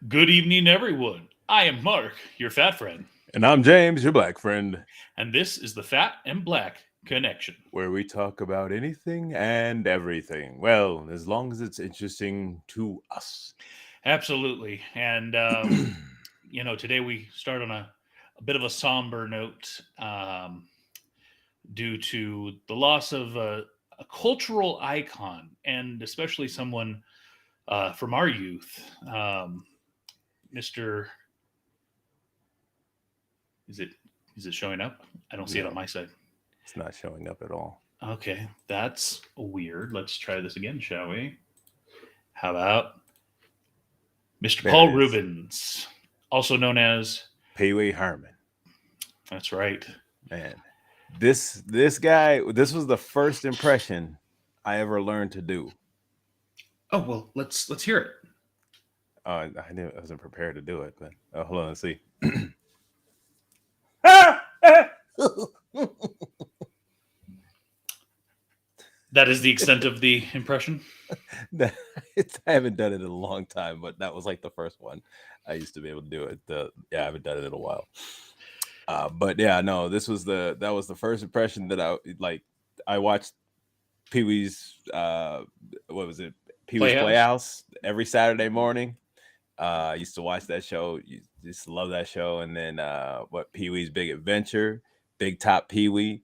Good evening, everyone. I am Mark, your fat friend, And I'm James, your black friend, and this is the Fat and Black Connection. where we talk about anything and everything. Well, as long as it's interesting to us. Absolutely. And, today we start on a bit of a somber note due to the loss of a cultural icon, and especially someone from our youth, Mr. Is it is it showing up? I don't see it on No, my side. it's not showing up at all. Okay, that's weird. Let's try this again, shall we? How about Mr. There it Paul is. Rubens, also known as. Pee Wee Herman. That's right. Man. This guy, this was the first impression I ever learned to do. Oh well, let's hear it. I wasn't prepared to do it, but hold on, let's see. That is the extent of the impression. That- I haven't done it in a long time, but that was like the first one I used to be able to do it. Yeah, I haven't done it in a while. But yeah, no, that was the first impression that I like. I watched Pee Wee's what was it? Pee Wee's Playhouse. Playhouse every Saturday morning. I used to watch that show. Used to love that show. And then what Pee Wee's Big Adventure, Big Top Pee Wee.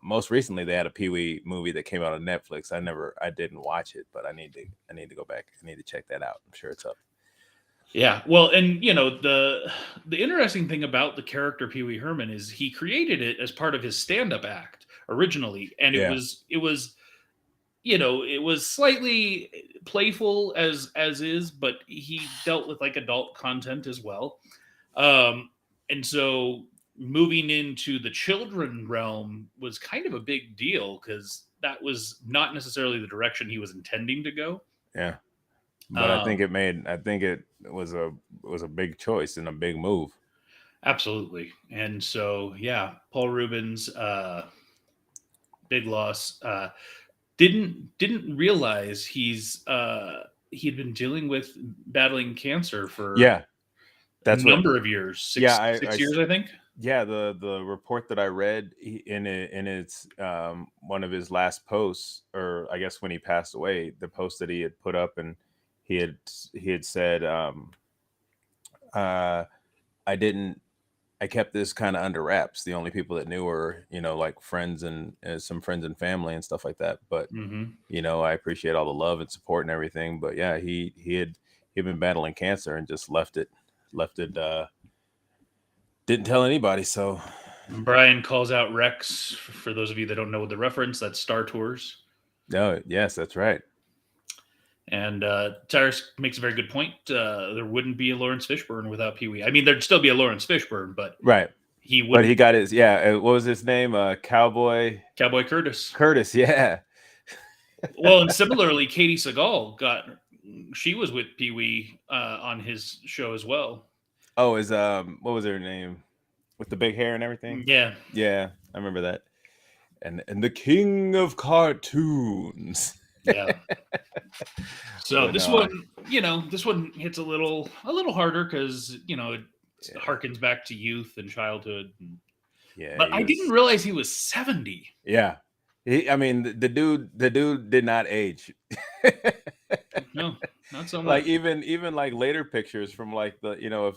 Most recently, they had a Pee Wee movie that came out on Netflix. I didn't watch it, but I need to go back. I need to check that out. I'm sure it's up. Yeah, well, and the interesting thing about the character Pee Wee Herman is he created it as part of his stand-up act originally, and it Yeah, was it was it was slightly playful as is, but he dealt with like adult content as well. Um, and so moving into the children realm was kind of a big deal because that was not necessarily the direction he was intending to go. yeah. But Um, I think it was a big choice and a big move. Absolutely. And so, yeah, Paul Rubens, big loss. Didn't realize he had been dealing with battling cancer for Yeah, a that's what. number of years, Yeah, six years, I think. yeah, the report that I read in its one of his last posts, or I guess when he passed away, the post that he had put up, and he had said, uh, I didn't. I kept this kind of under wraps. The only people that knew were, like friends and some friends and family and stuff like that. But Hmm. I appreciate all the love and support and everything. But yeah, he'd been battling cancer and just left it. Didn't tell anybody. So Brian calls out Rex. For those of you that don't know the reference, that's Star Tours. no, yes, that's right. And Tyrus makes a very good point. There wouldn't be a Lawrence Fishburne without Pee Wee. I mean, there'd still be a Lawrence Fishburne, but Right. he But he wouldn't. got his, yeah. What was his name? Cowboy Cowboy Curtis. Curtis. Yeah. Well, and similarly, Katie Seagal got. She was with Pee Wee on his show as well. Oh, is what was her name with the big hair and everything? Yeah, Yeah, I remember that. And the king of cartoons. yeah. So But this no, one, this one hits a little harder because it yeah, harkens back to youth and childhood. yeah, But he I didn't was, realize he was 70. yeah. I mean, the dude did not age. No, not so Like much. even like later pictures from like the a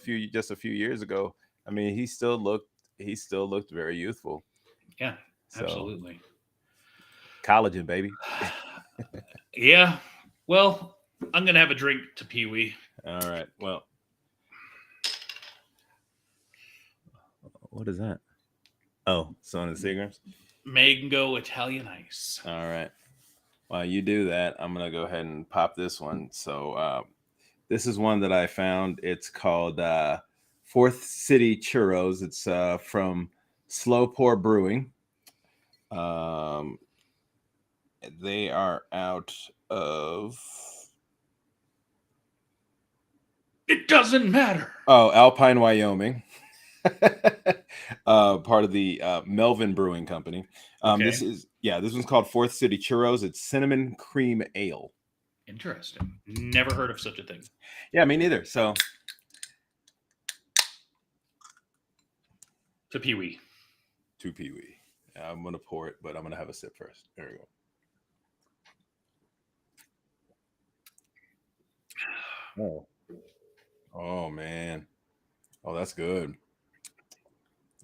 few years ago. I mean, he still looked very youthful. Yeah, So absolutely. collagen, baby. Yeah. Well, I'm gonna have a drink to Pee Wee. All right. Well, what is that? Oh, Son of Seagrams. Mango Italian ice. All right. While you do that, I'm gonna go ahead and pop this one. So this is one that I found. It's called Fourth City Churros. It's from Slow Pour Brewing. Um, they are out of It doesn't matter. Alpine, Wyoming. Part of the Melvin Brewing Company. Okay. This one's called Fourth City Churros. It's cinnamon cream ale. Interesting. Never heard of such a thing. Yeah, me neither. So To Pee Wee. to Pee Wee. I'm gonna pour it, but I'm gonna have a sip first. There we go. Oh, oh man. Oh, that's good.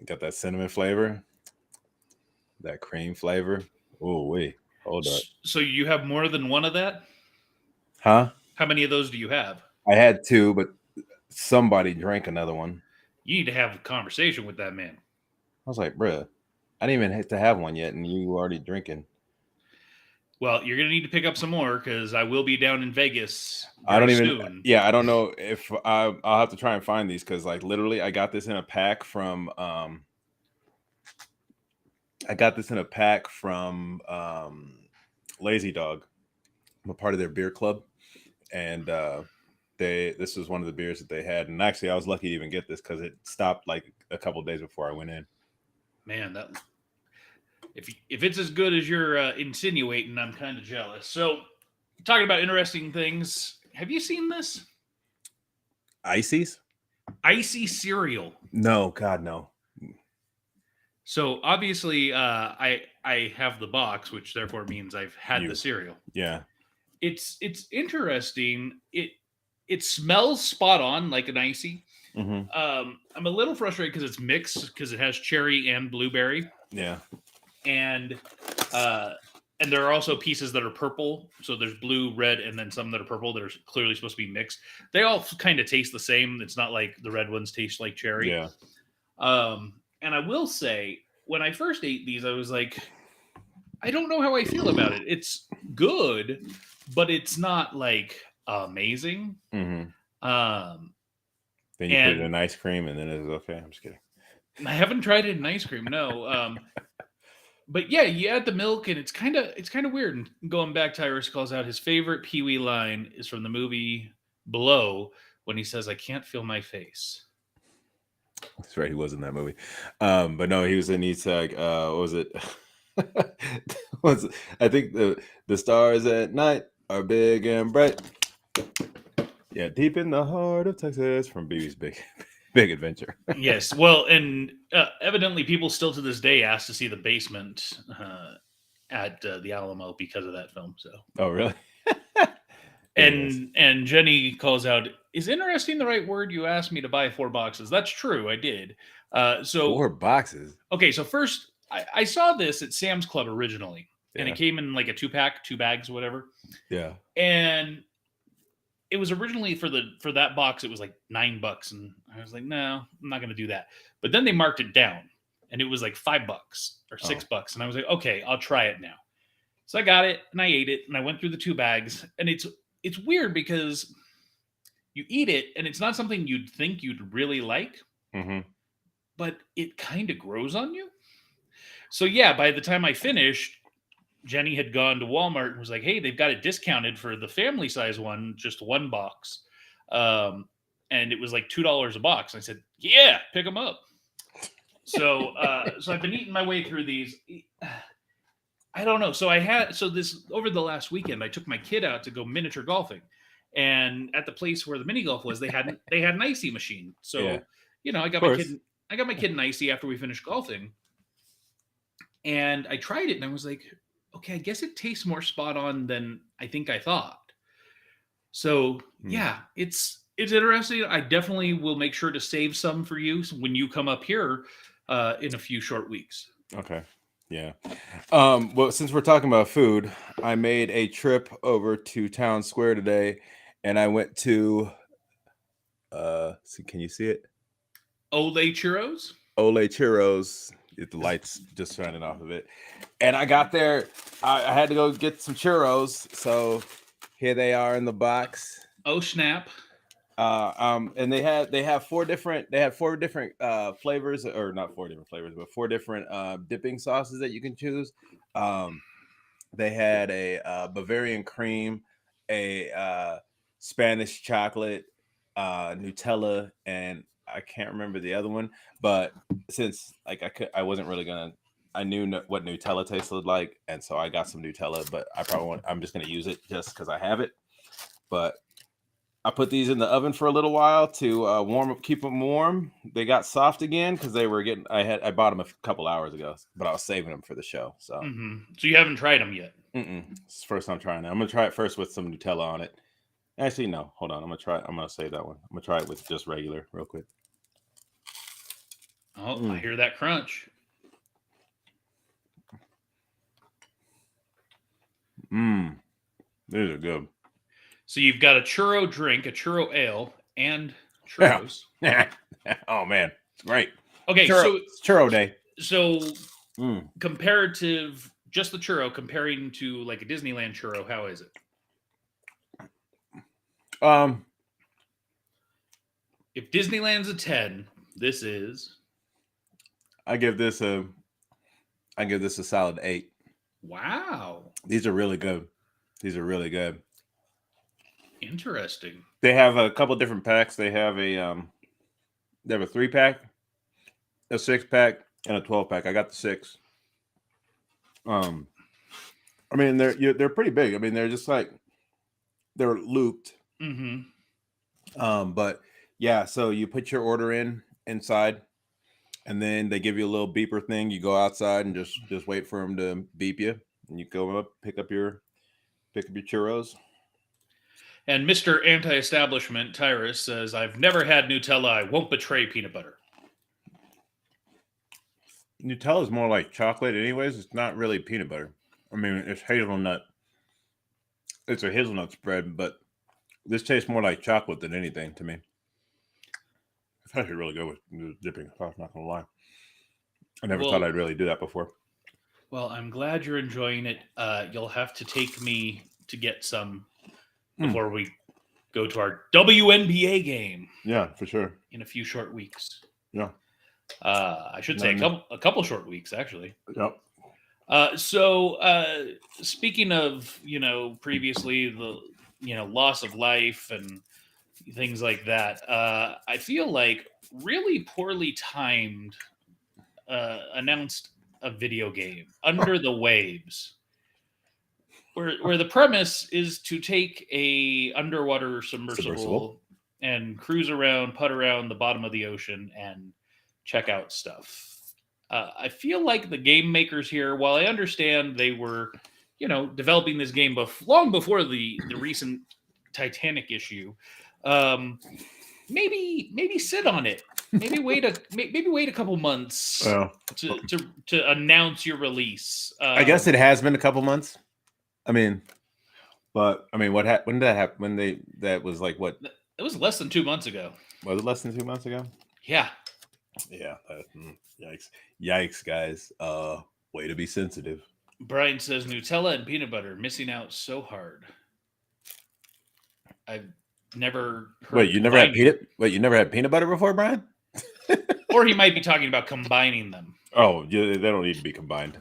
Got that cinnamon flavor, that cream flavor. Oh wait, hold up. So you have more than one of that? Huh? How many of those do you have? I had two, but somebody drank another one. You need to have a conversation with that man. I was like, bruh, I didn't even have to have one yet, and you already drinking. Well, you're going to need to pick up some more because I will be down in Vegas I very don't even. soon. Yeah, I don't know if I'll have to try and find these because, like, literally, I got this in a pack from. I got this in a pack from Lazy Dog. I'm a part of their beer club, and this was one of the beers that they had. And actually, I was lucky to even get this because it stopped like a couple days before I went in. Man, that if it's as good as you're insinuating, I'm kind of jealous. So, talking about interesting things, have you seen this Ices? icy cereal? No, God, no. So obviously, I have the box, which therefore means I've had the You. cereal. Yeah. It's interesting. It smells spot on like an icy. Mm-hmm. I'm a little frustrated because it's mixed because it has cherry and blueberry, Yeah. and uh, and there are also pieces that are purple. So there's blue, red, and then some that are purple that are clearly supposed to be mixed. They all kind of taste the same. It's not like the red ones taste like cherry. Yeah. And I will say, when I first ate these, I was like, I don't know how I feel about it. It's good, but it's not like amazing. Mm-hmm. Um, Then you put it and in ice cream, and then it's okay. I'm just kidding. I haven't tried it in ice cream, no. But yeah, you add the milk, and it's kind of weird. And going back, Tyrus calls out his favorite Pee Wee line is from the movie Below when he says, "I can't feel my face." That's right. He was in that movie. But no, he was in East. What was it? was I think the stars at night are big and bright. Yeah, deep in the heart of Texas from BB's Big Adventure. Yes, well, and evidently people still to this day ask to see the basement at the Alamo because of that film. So, Oh, really? Anyways, and Jenny calls out, "Is interesting the right word? You asked me to buy 4 boxes. That's true, I did. So 4 boxes. okay, so first I saw this at Sam's Club originally, and Yeah, it came in like a 2 pack, 2 bags, whatever. yeah. And it was originally for that box, it was like $9, and I was like, no, I'm not gonna do that. But then they marked it down, and it was like $5 or Oh, $6, and I was like, okay, I'll try it now. So I got it and I ate it, and I went through the 2 bags, and it's weird because you eat it and it's not something you'd think you'd really like, mm-hmm. but it kind of grows on you. So yeah, by the time I finished, Jenny had gone to Walmart and was like, "Hey, they've got it discounted for the family size one, just 1 box." Um, and it was like $2 a box. I said, "Yeah, pick them up." So I've been eating my way through these. I don't know. So this over the last weekend, I took my kid out to go miniature golfing, and at the place where the mini golf was, they had an icy machine. Yeah, So I of got my course. kid. I got my kid an icy after we finished golfing, and I tried it, and I was like, okay, I guess it tastes more spot on than I think I thought. So Mm, yeah, it's interesting. I definitely will make sure to save some for you when you come up here in a few short weeks. okay. Yeah. Well, since we're talking about food, I made a trip over to Town Square today, and I went to see, can you see it? Ole churros. Ole Churros. The lights just shining off of it. And I got there. I had to go get some churros. So here they are in the box. Oh snap! And they have 4 different flavors, or not 4 different flavors, but 4 different dipping sauces that you can choose. Um, they had a Bavarian cream, a Spanish chocolate, Nutella, and I can't remember the other one. But since like I wasn't really gonna. I knew what Nutella tasted like, and so I got some Nutella. But I'm just gonna use it just because I have it. but I put these in the oven for a little while to warm up, keep them warm. They got soft again because they were getting. I bought them a couple hours ago, but I was saving them for the show. So, So you haven't tried them yet? It's the first time trying it. I'm gonna try it first with some Nutella on it. Actually, no. Hold on. I'm gonna try. I'm gonna save that one. I'm gonna try it with just regular, real quick. Oh, I hear that crunch. These are good. So you've got a churro drink, a churro ale, and churros. Yeah. Oh man, it's great. Okay, it's churro day. So comparative, just the churro comparing to like a Disneyland churro, how is it? If Disneyland's a 10, this is. I give this a solid 8. Wow. These are really good. These are really good. Interesting. They have a couple different packs. They have a 3-pack, a 6-pack, and a 12-pack. I got the 6. I mean they're pretty big. I mean they're just like they're looped. But yeah, so you put your order inside, and then they give you a little beeper thing. You go outside and just wait for them to beep you, and you go up, pick up your churros. And Mr. Anti-Establishment Tyrus says, "I've never had Nutella. I won't betray peanut butter." Nutella is more like chocolate, anyways. It's not really peanut butter. I mean, it's hazelnut. It's a hazelnut spread, but this tastes more like chocolate than anything to me. It's actually really good with dipping sauce, not gonna lie. I never thought I'd really do that before. Well, I'm glad you're enjoying it. You'll have to take me to get some before we go to our WNBA game. Yeah, for sure. In a few short weeks. Yeah. I should say a couple short weeks, actually. Yep. So speaking of, previously the, loss of life and things like that, I feel like really poorly timed announced a video game, Under the Waves, where the premise is to take a underwater submersible and cruise around, putt around the bottom of the ocean and check out stuff. I feel like the game makers here, while I understand they were, developing this game long before the recent Titanic issue, maybe sit on it. Maybe wait a couple months to announce your release. I guess it has been a couple months. I mean, but I mean, when did that happen? That was like what? It was less than 2 months ago. Was it less than 2 months ago? Yeah. Yeah. Yikes, guys. Way to be sensitive. Brian says Nutella and peanut butter missing out so hard. I've never heard. Wait, you never had peanut butter before, Brian? Or he might be talking about combining them. Oh, yeah, they don't need to be combined.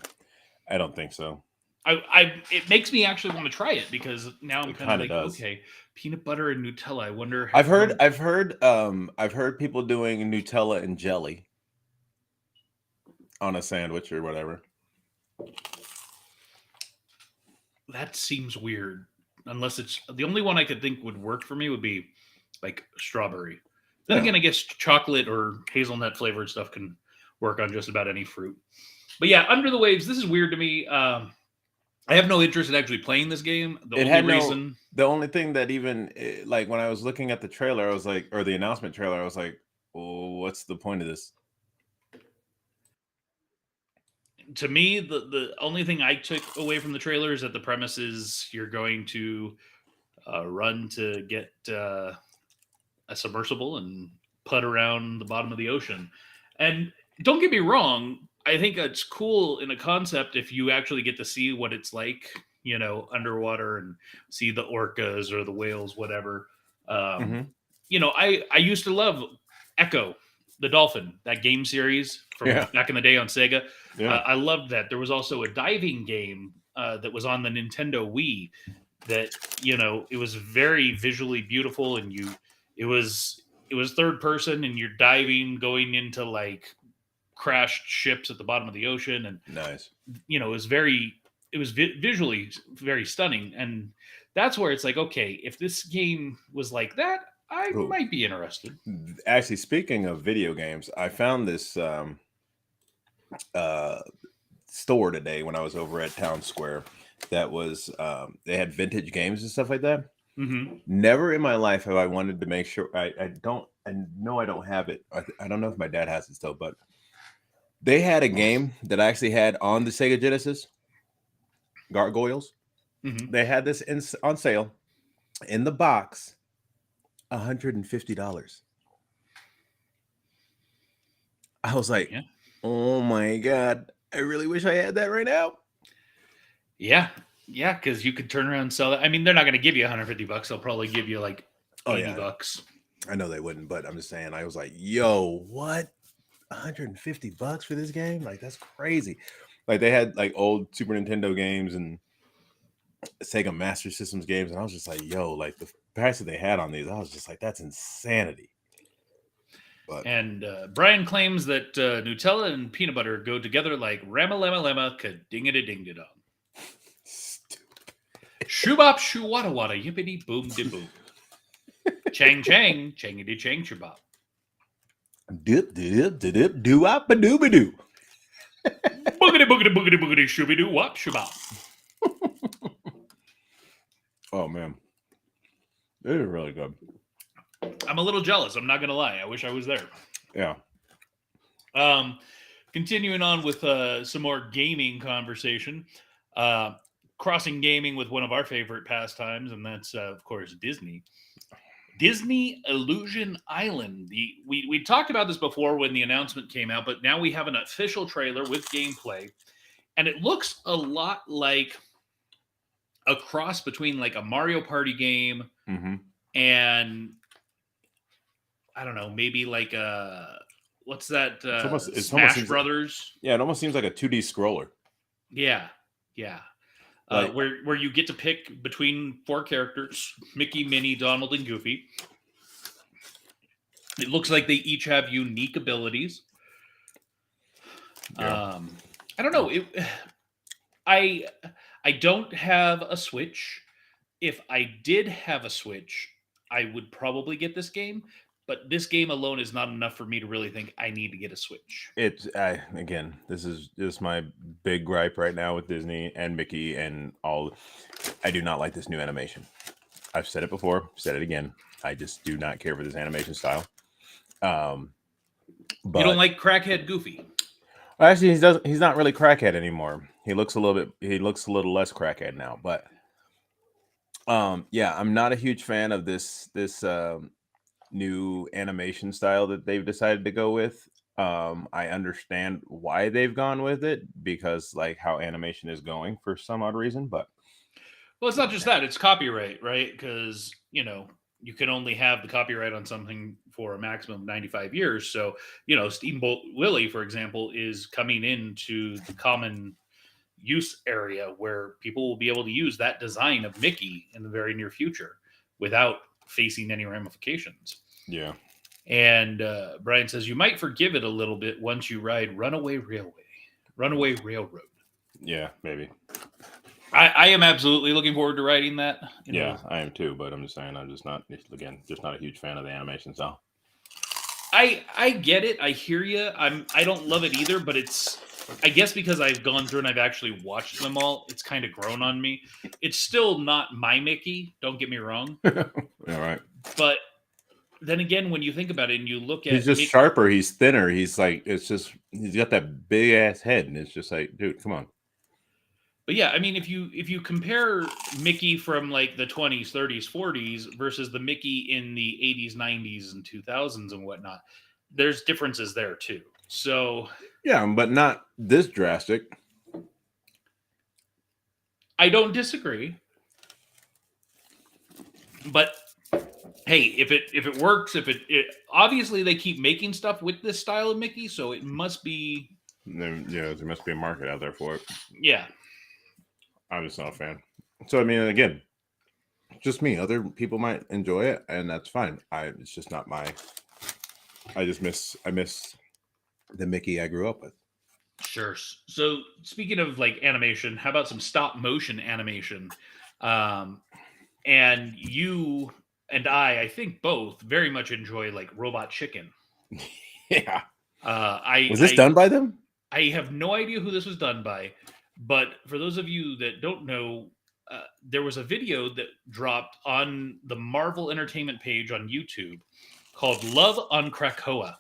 I don't think so. It makes me actually want to try it because now I'm kind of like, okay, peanut butter and Nutella. I wonder. I've heard people doing Nutella and jelly on a sandwich or whatever. That seems weird. Unless it's the only one I could think would work for me would be like strawberry. Then again, I guess chocolate or hazelnut flavored stuff can work on just about any fruit. But yeah, Under the Waves. This is weird to me. I have no interest in actually playing this game. The only thing that even like when I was looking at the trailer, I was like, or the announcement trailer, I was like, oh, what's the point of this? To me, the only thing I took away from the trailer is that the premise is you're going to run to get a submersible and putt around the bottom of the ocean. And don't get me wrong, I think it's cool in a concept if you actually get to see what it's like, underwater and see the orcas or the whales, whatever. I used to love Echo, the dolphin, that game series from back in the day on Sega. Yeah. I loved that. There was also a diving game that was on the Nintendo Wii that, it was very visually beautiful, and it was third person, and you're diving, going into like crashed ships at the bottom of the ocean, and nice. It was visually very stunning, and that's where it's like, okay, if this game was like that, I Oh, might be interested. actually, speaking of video games, I found this uh, store today when I was over at Town Square. That was they had vintage games and stuff like that. Mm-hmm. Never in my life have I wanted to make sure I don't. I know I don't have it. I don't know if my dad has it still, but they had a game that I actually had on the Sega Genesis, Gargoyles. Mm-hmm. They had this on sale in the box, $150. I was like, Yeah. oh my God, I really wish I had that right now. Yeah. Yeah, because you could turn around and sell that. I mean, they're not going to give you $150. They'll probably give you like Oh, 80 yeah, bucks. I know they wouldn't, but I'm just saying, I was like, yo, what? $150 for this game? Like, that's crazy. Like, they had like old Super Nintendo games and Sega Master Systems games, and I was just like, yo, like the price that they had on these, I was just like, that's insanity. But And Brian claims that Nutella and peanut butter go together like rama lema lema ka dingada ding dong. Shoobop shoo wada wada yippity boom de boom. Chang chang changity chang shoobop. dip dip dip dip doo up a doo ba doo. Boogity boogity boogity boogity shooby doo wop shoobop. Oh man, it is really good. I'm a little jealous. I'm not gonna lie. I wish I was there. Yeah. Um, Continuing on with some more gaming conversation. Uh, Crossing gaming with one of our favorite pastimes, and that's of course Disney. Disney Illusion Island. We talked about this before when the announcement came out, but now we have an official trailer with gameplay, and it looks a lot like a cross between like a Mario Party game Mm-hmm. and I don't know, maybe like a what's that It's almost Smash seems Brothers? yeah, it almost seems like a 2D scroller. Yeah, yeah. Like Where you get to pick between four characters: Mickey, Minnie, Donald, and Goofy. It looks like they each have unique abilities. yeah. I don't know. I I don't have a Switch. If I did have a Switch, I would probably get this game. But this game alone is not enough for me to really think I need to get a Switch. It's I again, this is just my big gripe right now with Disney and Mickey and all. I do not like this new animation. I've said it before, said it again. I just do not care for this animation style. Um, You don't but like crackhead Goofy? actually, he's not really crackhead anymore. He looks a little bit. He looks a little less crackhead now. But yeah, I'm not a huge fan of this new animation style that they've decided to go with. I understand why they've gone with it because like how animation is going for some odd reason, but Well, it's not just that; it's copyright, right? Because you can only have the copyright on something for a maximum of 95 years. So Steamboat Willie, for example, is coming into the common use area where people will be able to use that design of Mickey in the very near future without facing any ramifications. yeah, And Brian says you might forgive it a little bit once you ride Runaway Railroad. yeah, maybe. I am absolutely looking forward to riding that. Yeah, I am too, but I'm just saying I'm just not again just not a huge fan of the animation style. I get it. I hear you. I don't love it either, but it's I guess because I've gone through and I've actually watched them all, it's kind of grown on me. It's still not my Mickey, don't get me wrong, All right. but then again, when you think about it and you look He's at just Mickey, sharper. He's thinner. He's like it's just he's got that big ass head, and it's just like, dude, come on. but yeah, I mean, if you compare Mickey from like the 20s, 30s, 40s versus the Mickey in the 80s, 90s, and 2000s and whatnot, there's differences there too. So Yeah, but not this drastic. I don't disagree, but hey, if it works, if it obviously they keep making stuff with this style of Mickey, so it must be Then yeah, there must be a market out there for it. yeah. I'm just not a fan. So I mean, again, just me. Other people might enjoy it, and that's fine. It's just not my. I miss the Mickey I grew up with. Sure. So speaking of like animation, how about some stop motion animation? Um, and you and I think both very much enjoy like Robot Chicken. Yeah. Uh, I Was this I done by them? I have no idea who this was done by, but for those of you that don't know, there was a video that dropped on the Marvel Entertainment page on YouTube called "Love on Krakoa,"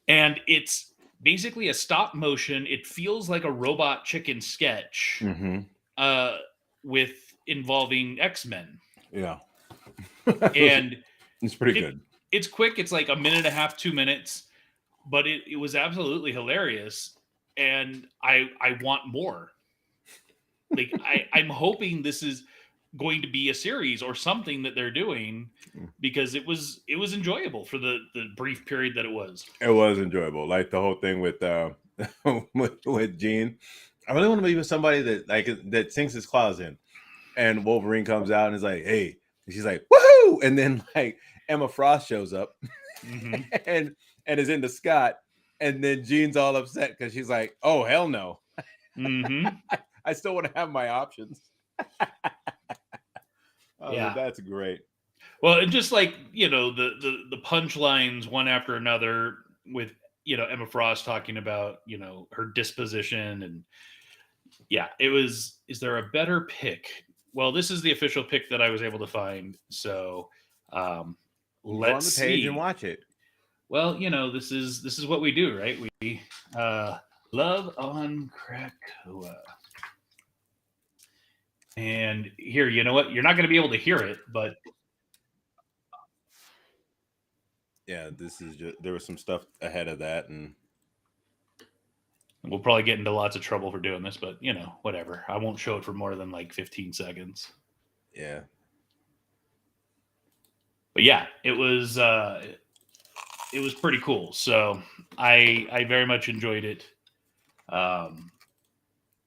and it's basically a stop motion. It feels like a Robot Chicken sketch Mm-hmm. uh, with involving X-Men, Yeah. and It's pretty it good. it's quick. It's like a minute and a half, 2 minutes, but it was absolutely hilarious, and I want more. Like I'm hoping this is going to be a series or something that they're doing, because it was enjoyable for the brief period that it was. It was enjoyable. Like the whole thing with with Gene. I really want to be with somebody that like that sinks his claws in. And Wolverine comes out and is like, "Hey," and she's like, "Woohoo!" And then like Emma Frost shows up Hmm. and is into Scott, and then Jean's all upset because she's like, "Oh hell no, Hmm. I still want to have my options." I was like, Yeah. "That's great." Well, and just like the punchlines one after another with Emma Frost talking about her disposition, and yeah, it was. Is there a better pick? Well, this is the official pick that I was able to find. So um, Go let's on the page and see. watch it. Well, this is what we do, right? We uh, love on Krakoa, and here, you know what? You're not going to be able to hear it, but Yeah, this is just there was some stuff ahead of that, and we'll probably get into lots of trouble for doing this. But whatever. I won't show it for more than like 15 seconds. yeah, But yeah, it was pretty cool. So I very much enjoyed it. Um,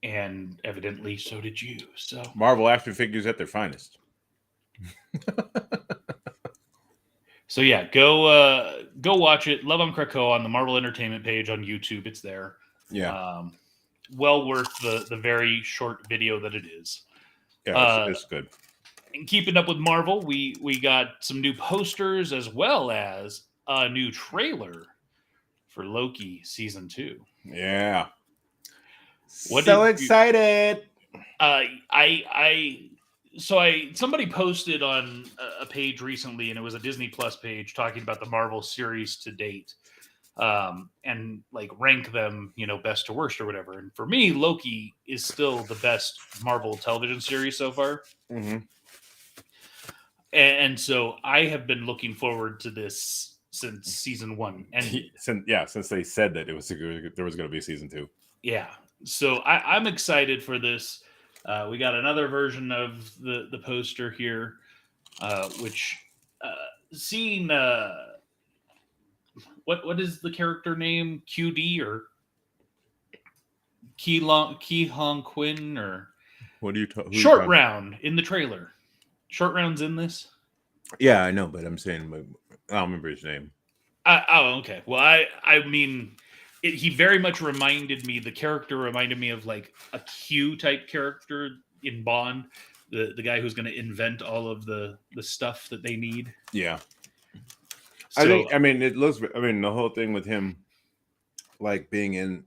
and evidently so did you. So Marvel action figures at their finest. yeah, go watch it. Love on Krakoa on the Marvel Entertainment page on YouTube. It's there. Yeah, Um, well worth the very short video that it is. yeah, Uh, it's good. and keeping up with Marvel, we got some new posters as well as a new trailer for Loki season 2. Yeah, What so did you? excited. I so I somebody posted on a page recently, and it was a Disney Plus page talking about the Marvel series to date, and like rank them, best to worst or whatever. And for me, Loki is still the best Marvel television series so far. Mm-hmm. And so I have been looking forward to this since season 1 ended. Since they said that there was going to be season 2. Yeah, so I'm excited for this. We got another version of the poster here, which seeing what is the character name, QD or Ki Hong Quinn or What are you talking? Short Round in the trailer. Short Round's in this. Yeah, I know, but I'm saying I don't remember his name. Oh, okay. Well, I mean, he very much reminded me. The character reminded me of like a Q type character in Bond, the guy who's going to invent all of the stuff that they need. Yeah, So I mean, it looks. I mean, the whole thing with him, like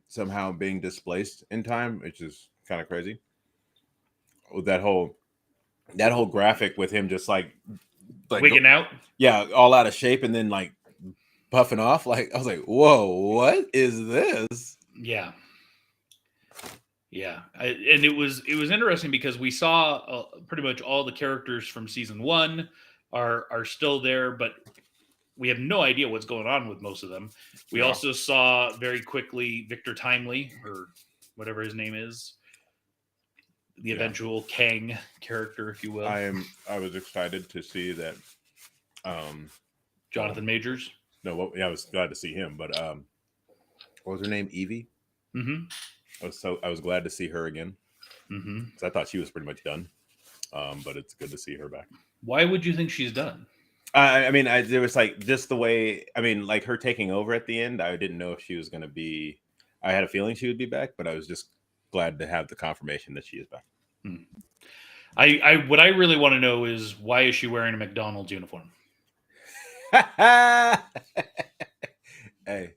somehow being displaced in time, which is kind of crazy. With that whole graphic with him just like wigging out. yeah, all out of shape, and then like puffing off. Like I was like, whoa, what is this? Yeah, yeah, and it was interesting because we saw pretty much all the characters from season 1 are still there, but we have no idea what's going on with most of them. We Yeah. also saw very quickly Victor Timely, or whatever his name is, the Yeah. eventual Kang character, if you will. I was excited to see that. Jonathan Majors. No, yeah, I was glad to see him, but what was her name? Evie. Mm-hmm. I was glad to see her again. Mm-hmm. Because I thought she was pretty much done. But it's good to see her back. Why would you think she's done? I mean, there was like just the way. I mean, like her taking over at the end. I didn't know if she was going to be. I had a feeling she would be back, but I was just glad to have the confirmation that she is back. I what I really want to know is why is she wearing a McDonald's uniform? Hey,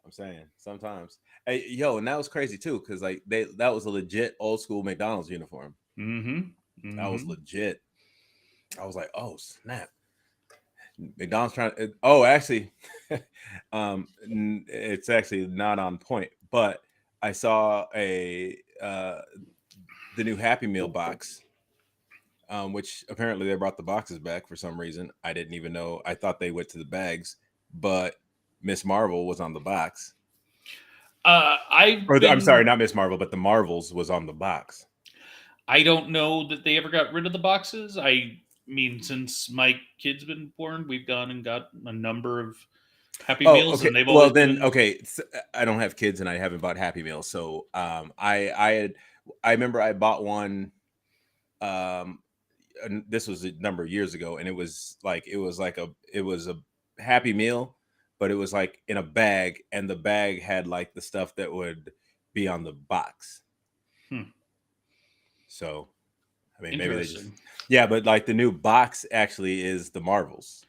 I'm saying sometimes. Hey, yo, and that was crazy too, because like that was a legit old school McDonald's uniform. Mm-hmm. That was Mm-hmm. legit. I was like, oh snap. McDonald's trying. Oh, actually, it's actually not on point. But I saw the new Happy Meal box, which apparently they brought the boxes back for some reason. I didn't even know. I thought they went to the bags, but Miss Marvel was on the box. I've Or I'm sorry, been. not Miss Marvel, but the Marvels was on the box. I don't know that they ever got rid of the boxes. I mean, since my kid's been born, we've gone and got a number of Happy Oh, Meals, okay. and they've Well, always then, been. okay. I don't have kids, and I haven't bought Happy Meals. So, I remember I bought one. Um, and this was a number of years ago, and it was a Happy Meal, but it was like in a bag, and the bag had like the stuff that would be on the box. Hmm, So, I mean, maybe they just, interesting. yeah, but like the new box actually is the Marvels.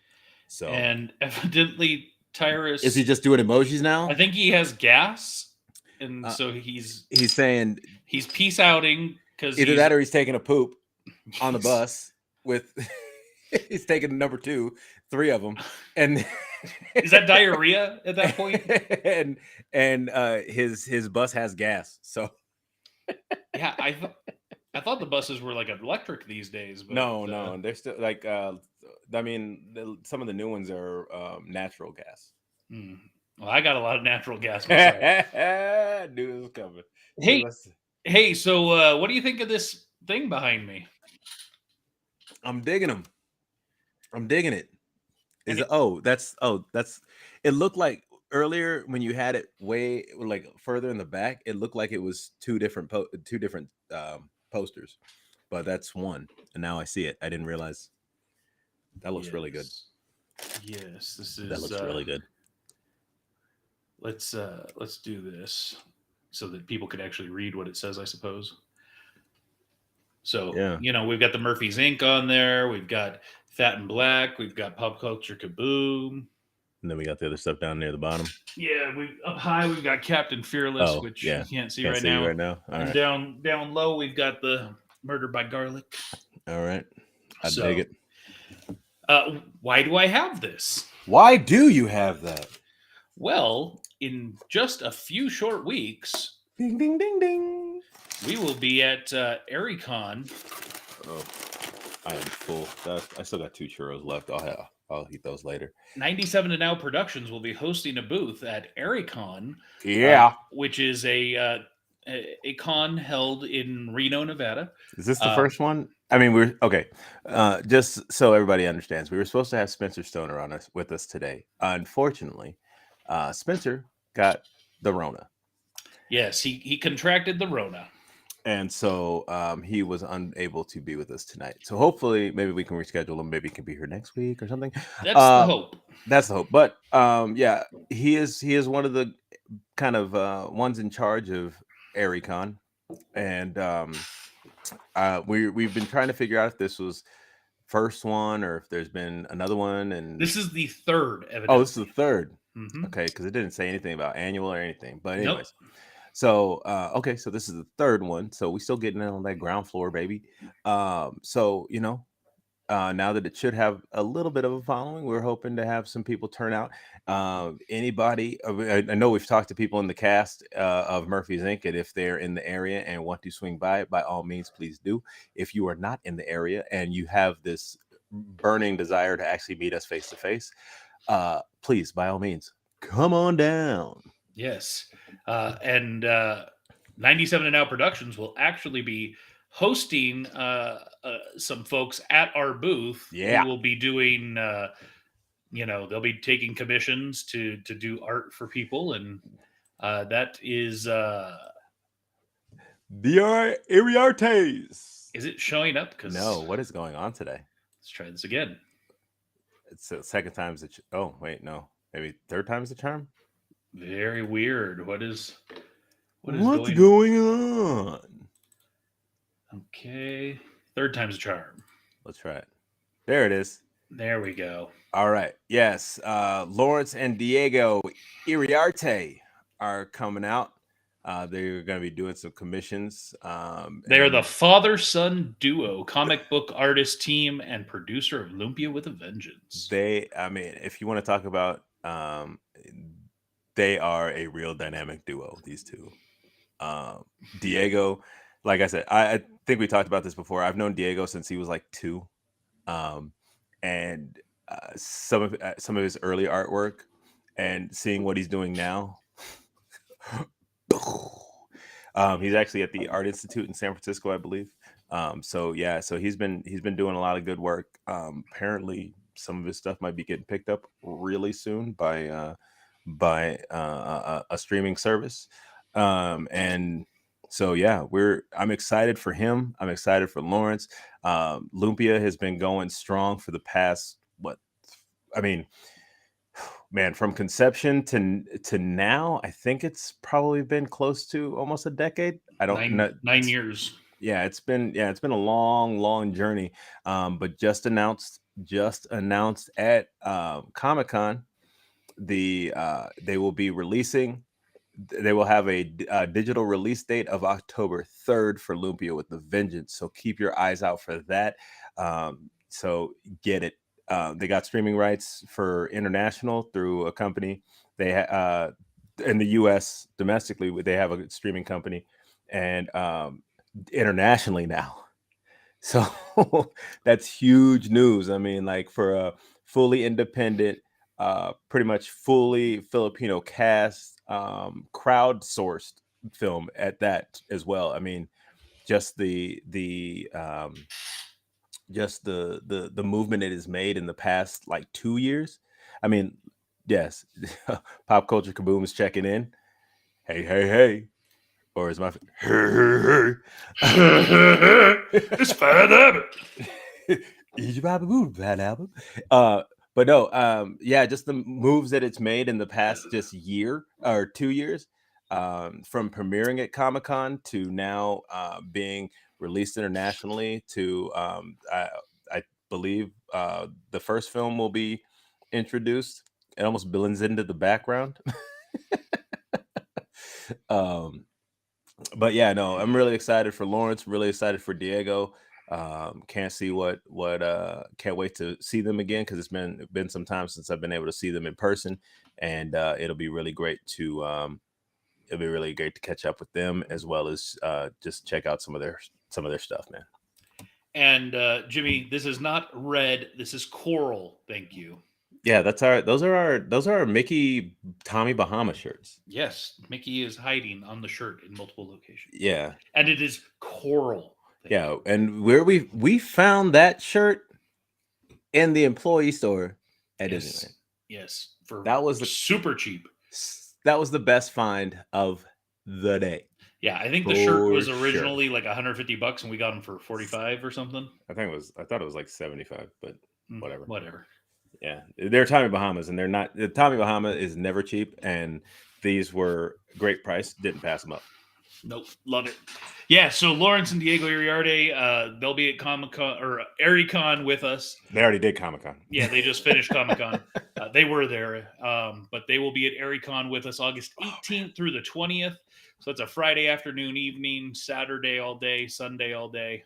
So, And evidently, is he Tyrus, just doing emojis I now? think he has gas, and Uh, so he's he's saying he's peace outing because either he's that or he's taking a poop on the he's bus with he's taking number two, three of them, and is that diarrhea at that point? and his bus has gas. So Yeah, I thought the buses were like electric these days, but no, no, they're still like I mean some of the new ones are natural gas. hmm. Well, I got a lot of natural gas myself. Knew it was coming. Hey, hey, so what do you think of this thing behind me? I'm digging them. I'm digging it. And Is it, that's it looked like earlier when you had it way like further in the back, it looked like it was two different posters, but that's one. And now I see it. I didn't realize that looks really good. yes, yes, this That is looks really good. let's do this so that people can actually read what it says, I suppose. So, Yeah. we've got the Murphy's Inc. on there. We've got Fat and Black. We've got Pop Culture Kaboom. And then we got the other stuff down near the bottom. Yeah, we up high we've got Captain Fearless, Oh, which you yeah. can't see Can't right see you now, right now. All and right. down low we've got the Murder by Garlic. All right. I dig So, it. why do I have this? Why do you have that? Well, in just a few short weeks, Ding ding ding ding. we will be at Ericon. Oh, I am full. I still got two churros left. I'll eat those later. 97 to Now Productions will be hosting a booth at Ericon, Yeah. which is a con held in Reno, Nevada. Is this the Uh, first one? I mean, we're okay. Just so everybody understands, we were supposed to have Spencer Stoner on us with us today. Unfortunately, Spencer got the Rona, yes, he contracted the Rona. and so he was unable to be with us tonight. So hopefully, maybe we can reschedule him. Maybe he can be here next week or something. That's the Uh, hope. that's the hope. But yeah, he is one of the kind of ones in charge of Aricon, and we've been trying to figure out if this was first one or if there's been another one. And This is the third, oh, this is the evidently. third. Hmm. Okay, because it didn't say anything about annual or anything. But Nope. anyways, so okay, so this is the third one. So we still getting in on that ground floor, baby. So now that it should have a little bit of a following, we're hoping to have some people turn out. Anybody, I know we've talked to people in the cast of Murphy's Inc. And if they're in the area and want to swing by all means, please do. If you are not in the area and you have this burning desire to actually meet us face to face, please, by all means, come on down. Yes. And 97 to Now Productions will actually be hosting some folks at our booth who Yeah, will be doing, they'll be taking commissions to do art for people. And that the Ariartes. is it showing up? No, Because what is going on today? let's try this again. It's the second time's the. Oh wait, no, maybe third time's the charm. Very weird. What is What's going going on? Okay. Third time's a charm. Let's try it. There it is. There we go. All right. Yes. Lawrence and Diego Iriarte are coming out. They're going to be doing some commissions. They are the And father-son duo, comic book artist team, and producer of Lumpia with a Vengeance. I mean, if you want to talk about, they are a real dynamic duo, these two. Diego, like I said, I think we talked about this before. I've known Diego since he was like 2. Um, and some of his early artwork and seeing what he's doing now. He's actually at the Art Institute in San Francisco, I believe. So he's been doing a lot of good work. Apparently, some of his stuff might be getting picked up really soon by a streaming service. And so I'm excited for him. I'm excited for Lawrence. Lumpia has been going strong for the past man, from conception to now, I think it's probably been close to almost a decade. I don't know. 9 years. Yeah, it's been a long journey. But just announced at Comic-Con, they will be releasing. They will have a digital release date of October 3rd for Lumpia with the Vengeance. So keep your eyes out for that. So get it. They got streaming rights for international through a company. They in the U.S. domestically, they have a streaming company, and internationally now. So that's huge news. I mean, like, for a fully independent, pretty much fully Filipino cast, crowdsourced film at that as well. I mean, just the movement it has made in the past like 2 years. I mean, yes, Pop Culture Kaboom is checking in. Hey, or is my hey. It's Fat Abbott. Bad album. But no, just the moves that it's made in the past just year or 2 years, from premiering at Comic-Con to now being released internationally to I believe the first film will be introduced. It almost blends into the background. But yeah, no, I'm really excited for Lawrence, really excited for Diego. Can't wait to see them again, because it's been some time since I've been able to see them in person, and it'll be really great to catch up with them, as well as just check out some of their stuff, man. And Jimmy, this is not red. This is coral. Thank you. Yeah, those are our Mickey Tommy Bahama shirts. Yes, Mickey is hiding on the shirt in multiple locations. Yeah, and it is coral. Yeah, and where we found that shirt in the employee store at Disneyland. Yes, for that was super cheap. That was the best find of the day. Yeah, I think the shirt was originally like $150, and we got them for 45 or something. I thought it was like 75, but whatever. Whatever. Yeah, they're Tommy Bahamas, and they're not. The Tommy Bahama is never cheap, and these were great price. Didn't pass them up. Nope, love it. Yeah, so Lawrence and Diego Iriarte, they'll be at Comic-Con or ArieCon with us. They already did Comic-Con. Yeah, they just finished Comic-Con. They were there, but they will be at ArieCon with us August 18th through the 20th. So it's a Friday afternoon, evening, Saturday all day, Sunday all day.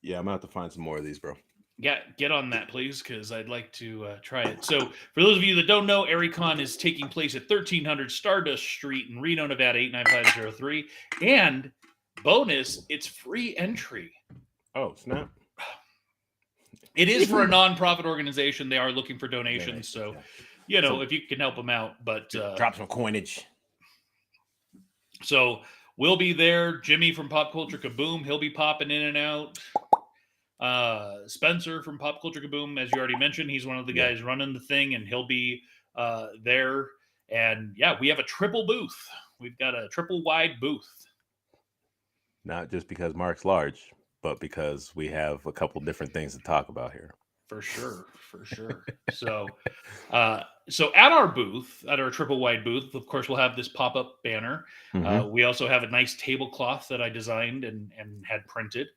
Yeah, I'm gonna have to find some more of these, bro. Yeah, get on that, please, because I'd like to try it. So, for those of you that don't know, ArieCon is taking place at 1300 Stardust Street in Reno, Nevada, 89503. And bonus, it's free entry. Oh, snap. It is for a nonprofit organization. They are looking for donations. So, if you can help them out. But drop some coinage. So, we'll be there. Jimmy from Pop Culture Kaboom, he'll be popping in and out. Spencer from Pop Culture Kaboom, as you already mentioned, he's one of the guys running the thing, and he'll be there. And we have a triple booth. We've got a triple wide booth. Not just because Mark's large, but because we have a couple different things to talk about here. For sure. So at our booth, at our triple wide booth, of course, we'll have this pop-up banner. We also have a nice tablecloth that I designed and had printed.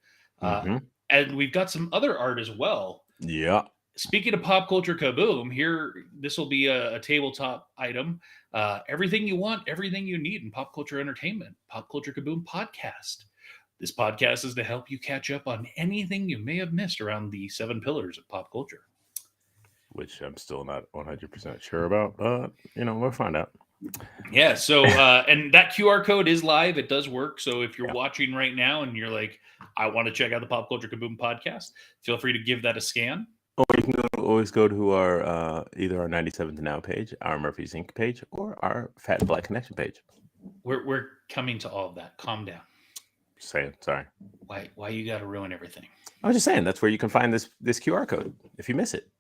And we've got some other art as well. Yeah. Speaking of pop culture kaboom, here this will be a tabletop item. Everything you want, everything you need in pop culture entertainment. Pop culture kaboom podcast. This podcast is to help you catch up on anything you may have missed around the 7 pillars of pop culture. Which I'm still not 100% sure about, but we'll find out. Yeah. So, and that QR code is live. It does work. So if you're Yeah. watching right now and you're like, I want to check out the Pop Culture Kaboom podcast, feel free to give that a scan. Or you can always go to our either our 97 to Now page, our Murphy's Inc. page, or our Fat Black Connection page. We're coming to all of that. Calm down. Just saying, sorry. Why you got to ruin everything? I was just saying that's where you can find this QR code if you miss it.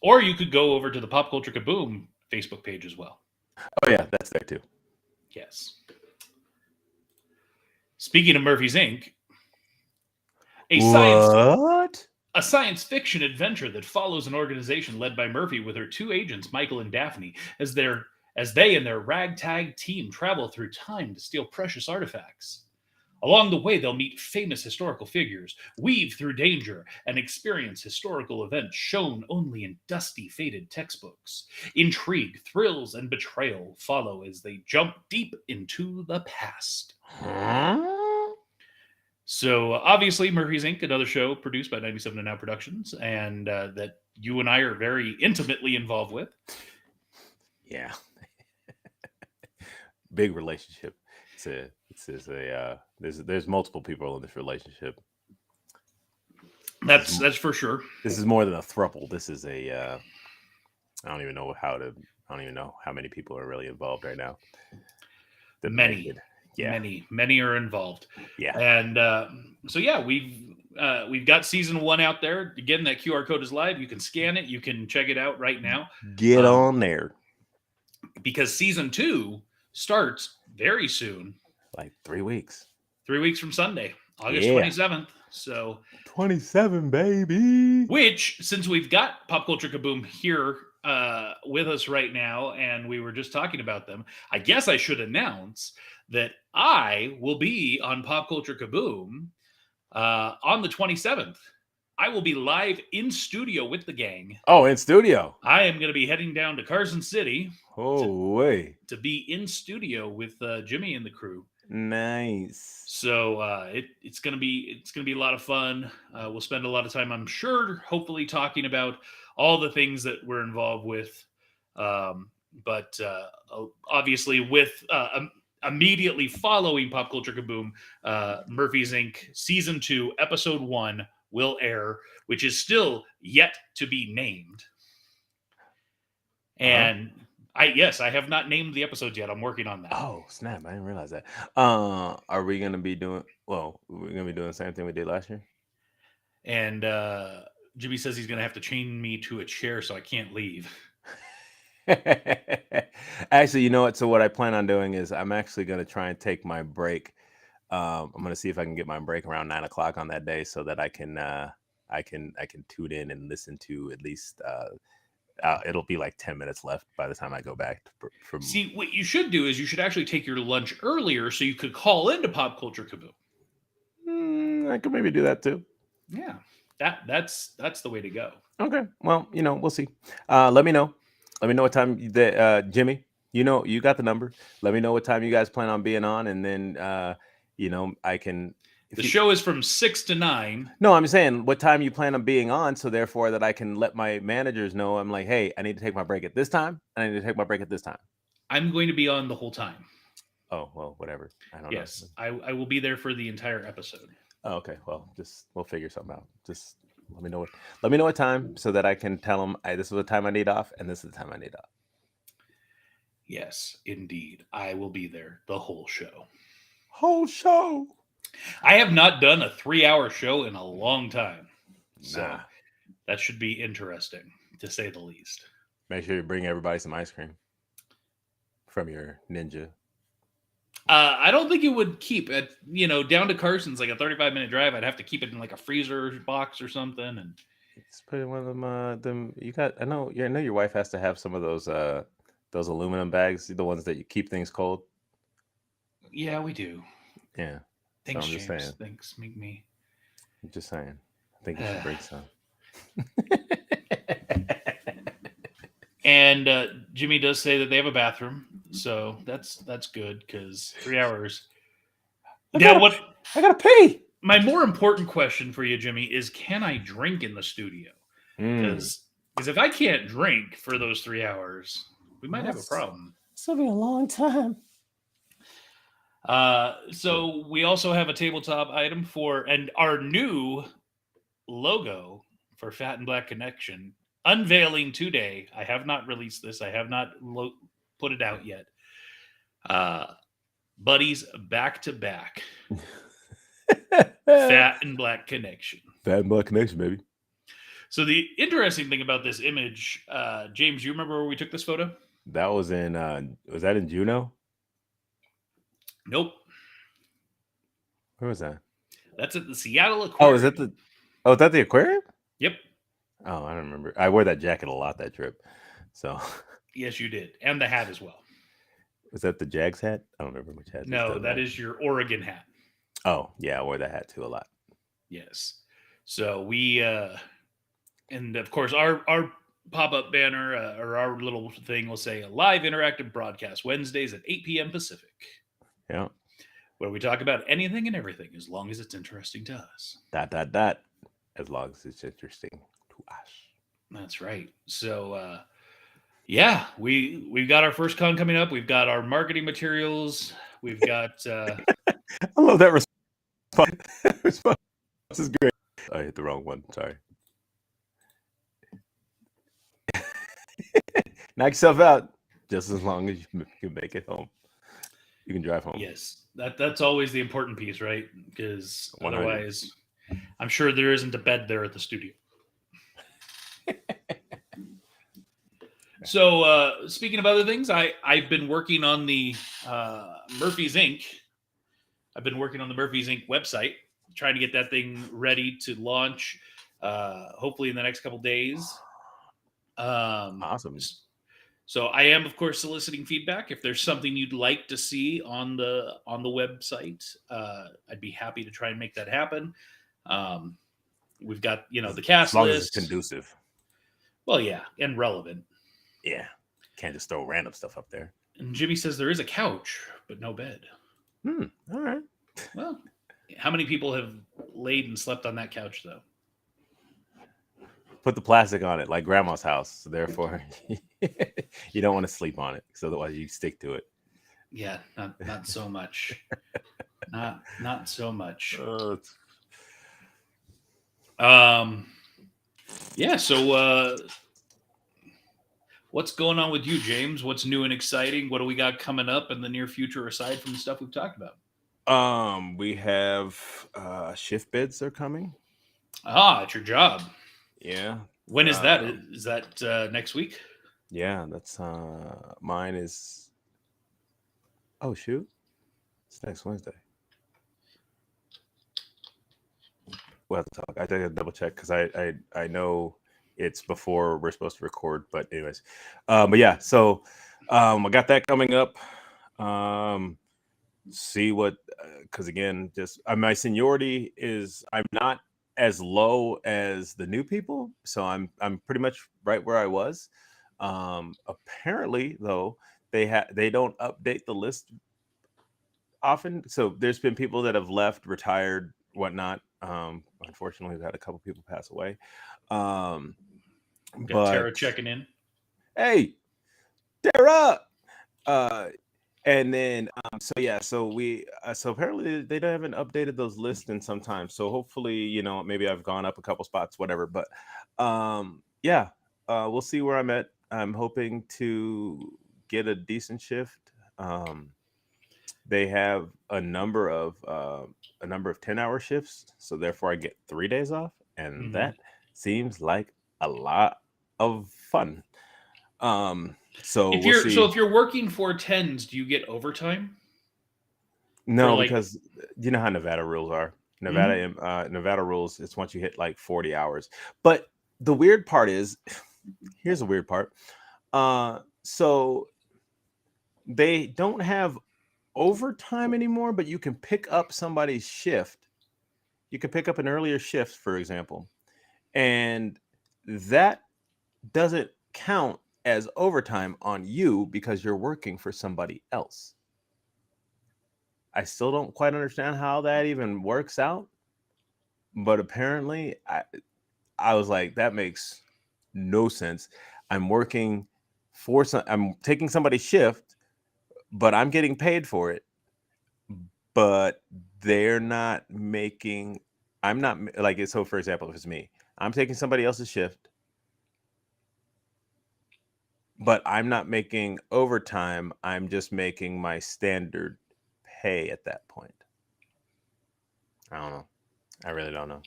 Or you could go over to the Pop Culture Kaboom Facebook page as well. Oh yeah, that's there too. Yes. Speaking of Murphy's Inc., a science fiction adventure that follows an organization led by Murphy with her 2 agents, Michael and Daphne, as they and their ragtag team travel through time to steal precious artifacts. Along the way, they'll meet famous historical figures, weave through danger, and experience historical events shown only in dusty, faded textbooks. Intrigue, thrills, and betrayal follow as they jump deep into the past. So, obviously, Murphy's Inc., another show produced by 97 to Now Productions, and that you and I are very intimately involved with. Yeah. Big relationship. There's multiple people in this relationship. That's for sure. This is more than a throuple. This is I don't even know how many people are really involved right now. Many are involved. Yeah. And so yeah, we've got season 1 out there. Again, that QR code is live. You can scan it. You can check it out right now. Get on there. Because season 2 starts very soon. Like 3 weeks. 3 weeks from Sunday, August 27th. So 27, baby. Which, since we've got Pop Culture Kaboom here with us right now, and we were just talking about them, I guess I should announce that I will be on Pop Culture Kaboom on the 27th. I will be live in studio with the gang. Oh, in studio. I am going to be heading down to Carson City. Way to be in studio with Jimmy and the crew. Nice. So it's gonna be a lot of fun. We'll spend a lot of time, I'm sure, hopefully talking about all the things that we're involved with. But obviously, with immediately following Pop Culture Kaboom, Murphy's Inc. Season 2, Episode 1 will air, which is still yet to be named. And I have not named the episodes yet. I'm working on that. Oh, snap. I didn't realize that. Are we going to be doing, we're going to be doing the same thing we did last year? And Jimmy says he's going to have to chain me to a chair so I can't leave. Actually, you know what? So what I plan on doing is I'm actually going to try and take my break. I'm going to see if I can get my break around 9 o'clock on that day so that I can tune in and listen to at least, it'll be like 10 minutes left by the time I go back from. See, what you should do is you should actually take your lunch earlier so you could call into Pop Culture Kaboom. I could maybe do that too. Yeah, that's the way to go. Okay, well, we'll see. Let me know what time that Jimmy, you got the number. Let me know what time you guys plan on being on, and then I can. The show is from 6 to 9. No, I'm saying what time you plan on being on, so therefore that I can let my managers know. I'm like, hey, I need to take my break at this time, and I need to take my break at this time. I'm going to be on the whole time. Oh, well, whatever. I don't know. Yes, I will be there for the entire episode. Oh, okay. Well, we'll figure something out. Just let me know what time so that I can tell them this is the time I need off, and this is the time I need off. Yes, indeed. I will be there the whole show. Whole show. I have not done a 3-hour show in a long time. So that should be interesting, to say the least. Make sure you bring everybody some ice cream from your Ninja. I don't think it would keep it, down to Carson's like a 35-minute drive. I'd have to keep it in like a freezer box or something. And just put in one of them. You got, I know your wife has to have some of those aluminum bags, the ones that you keep things cold. Yeah, we do. Yeah. So Thanks, I'm just saying. James. Thanks. Make me. I'm just saying. I think you should bring some. And Jimmy does say that they have a bathroom, so that's good because 3 hours. I Now, gotta, what I gotta pay. my more important question for you, Jimmy, is can I drink in the studio? Mm. Because if I can't drink for those 3 hours, we might have a That's problem. This will be a long time. So we also have a tabletop item for and our new logo for Fat and Black Connection unveiling today. I have not released this. I have not put it out yet. Uh, buddies, back to back, Fat and Black Connection. Fat and Black Connection, baby. So the interesting thing about this image, James, you remember where we took this photo? That was in. Was that in Juneau? Nope. Where was that? That's at the Seattle Oh, Aquarium. is that the? Oh, is that the aquarium? Yep. Oh, I don't remember. I wore that jacket a lot that trip. So Yes, you did, and the hat as well. was that the Jags hat? I don't remember which hat. No, that is your Oregon hat. Oh, yeah, I wore that hat too a lot. Yes. So we, and of course, our pop up banner or our little thing will say a live interactive broadcast Wednesdays at 8 p.m. Pacific. Yeah. Where we talk about anything and everything as long as it's interesting to us. ... As long as it's interesting to us. That's right. So, yeah, we've got our first con coming up. We've got our marketing materials. We've got. I love that response. Response is great. I hit the wrong one. Sorry. Knock yourself out. Just as long as you can make it home, you can drive home. Yes, that's always the important piece, right? Because 100. otherwise, I'm sure there isn't a bed there at the studio. So, speaking of other things, I've been working on the Murphy's Inc. I've been working on the Murphy's Inc. website, trying to get that thing ready to launch, hopefully in the next couple days. Awesome. So I am, of course, soliciting feedback. If there's something you'd like to see on the website, I'd be happy to try and make that happen. We've got the cast as long list. as it's conducive. Well, yeah, and relevant. Yeah, can't just throw random stuff up there. And Jimmy says there is a couch, but no bed. All right. Well, how many people have laid and slept on that couch, though? Put the plastic on it, like grandma's house. So therefore, you don't want to sleep on it, because otherwise you stick to it. Yeah, not so much. not so much. Yeah. So, what's going on with you, James? What's new and exciting? What do we got coming up in the near future aside from the stuff we've talked about? We have shift bids are coming. At your job. Yeah. When is that? Is that next week? Yeah, that's mine is. Oh shoot, it's next Wednesday. We'll have to talk. I think I double check because I know it's before we're supposed to record. But anyways, but yeah, so I got that coming up. See what, because again, just my seniority is, I'm not as low as the new people, so I'm pretty much right where I was. Apparently, though, they don't update the list often. So there's been people that have left, retired, whatnot. Unfortunately, we've had a couple people pass away. Got But Tara checking in. Hey, Tara. And then so yeah, so we so apparently they haven't updated those lists in some time. So hopefully, maybe I've gone up a couple spots, whatever. But yeah, we'll see where I'm at. I'm hoping to get a decent shift. They have a number of 10-hour shifts, so therefore I get 3 days off, and that seems like a lot of fun. So if we'll see. So if you're working 4 10s, do you get overtime? No, because you know how Nevada rules are. Nevada rules, it's once you hit like 40 hours. But the weird part is, here's the weird part. So they don't have overtime anymore, but you can pick up somebody's shift. You can pick up an earlier shift, for example, and that doesn't count as overtime on you because you're working for somebody else. I still don't quite understand how that even works out, but apparently I was like, that makes no sense. I'm working I'm taking somebody's shift, but I'm getting paid for it. But they're not making, I'm not like, so for example, if it's me, I'm taking somebody else's shift, but I'm not making overtime. I'm just making my standard pay at that point. I don't know. I really don't know.